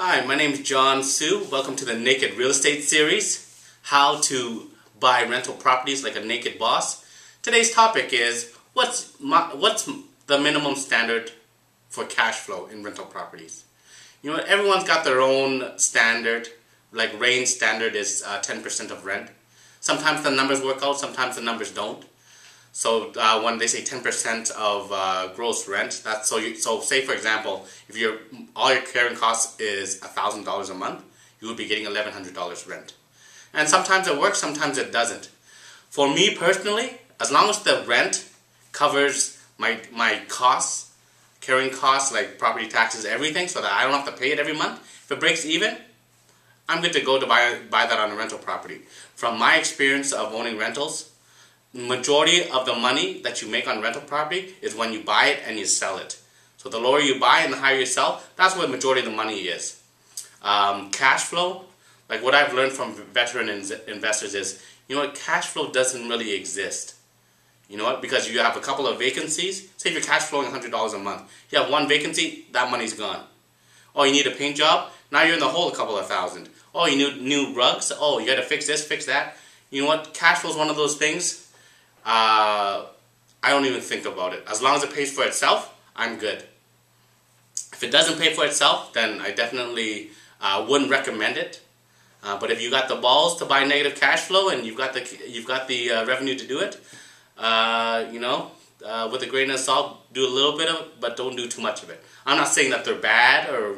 Hi, my name is John Su. Welcome to the Naked Real Estate series, how to buy rental properties like a naked boss. Today's topic is what's the minimum standard for cash flow in rental properties. You know, everyone's got their own standard. Like range standard is 10% of rent. Sometimes the numbers work out, sometimes the numbers don't. So when they say 10% of gross rent, that's so say for example, if all your carrying cost is $1,000 a month, you would be getting $1,100 rent. And sometimes it works, sometimes it doesn't. For me personally, as long as the rent covers my costs, carrying costs like property taxes, everything, so that I don't have to pay it every month, if it breaks even, I'm good to go to buy that on a rental property. From my experience of owning rentals, majority of the money that you make on rental property is when you buy it and you sell it. So the lower you buy and the higher you sell, that's where the majority of the money is. Cash flow, like what I've learned from veteran investors is, you know what, cash flow doesn't really exist. You know what, because you have a couple of vacancies, say if you're cash flowing $100 a month, you have one vacancy, that money's gone. Oh, you need a paint job, now you're in the hole a couple of thousand. Oh, you need new rugs, oh, you gotta fix this, fix that. You know what, cash flow is one of those things. I don't even think about it. As long as it pays for itself, I'm good. If it doesn't pay for itself, then I definitely wouldn't recommend it. But if you got the balls to buy negative cash flow and you've got the revenue to do it, with a grain of salt, do a little bit of it, but don't do too much of it. I'm not saying that they're bad or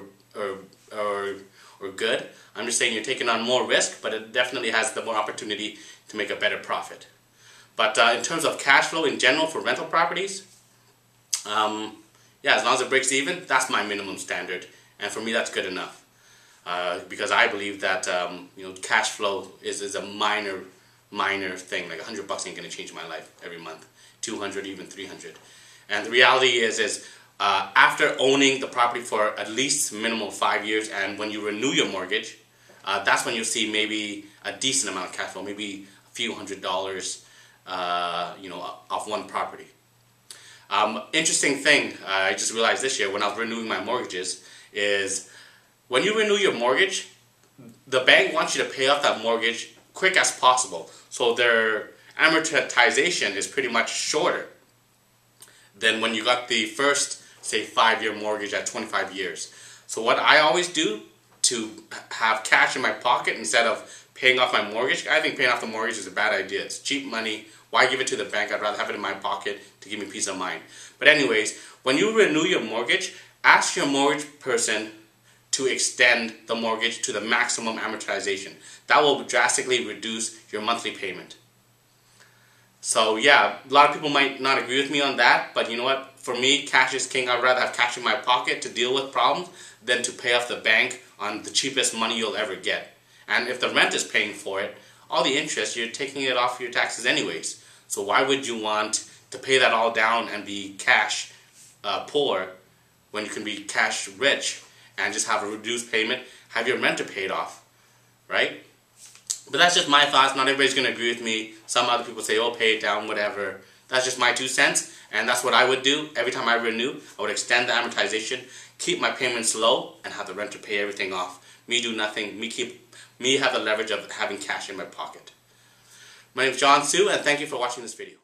good. I'm just saying you're taking on more risk, but it definitely has the more opportunity to make a better profit. But in terms of cash flow in general for rental properties, as long as it breaks even, that's my minimum standard. And for me, that's good enough. Because I believe that cash flow is a minor thing. Like $100 ain't going to change my life every month. 200, even 300. And the reality is after owning the property for at least minimum 5 years, and when you renew your mortgage, that's when you'll see maybe a decent amount of cash flow, maybe a few $100s. Off one property. Interesting thing I just realized this year when I was renewing my mortgages is when you renew your mortgage, the bank wants you to pay off that mortgage quick as possible. So their amortization is pretty much shorter than when you got the first, say, 5-year mortgage at 25 years. So what I always do to have cash in my pocket instead of paying off my mortgage, I think paying off the mortgage is a bad idea. It's cheap money. Why give it to the bank? I'd rather have it in my pocket to give me peace of mind. But anyways, when you renew your mortgage, ask your mortgage person to extend the mortgage to the maximum amortization. That will drastically reduce your monthly payment. So yeah, a lot of people might not agree with me on that, but you know what? For me, cash is king. I'd rather have cash in my pocket to deal with problems than to pay off the bank on the cheapest money you'll ever get. And if the rent is paying for it, all the interest, you're taking it off your taxes anyways. So why would you want to pay that all down and be cash poor when you can be cash rich and just have a reduced payment, have your renter paid off, right? But that's just my thoughts. Not everybody's going to agree with me. Some other people say, oh, pay it down, whatever. That's just my 2 cents. And that's what I would do. Every time I renew, I would extend the amortization, keep my payments low, and have the renter pay everything off. Me do nothing. Me have the leverage of having cash in my pocket. My name is John Su, and thank you for watching this video.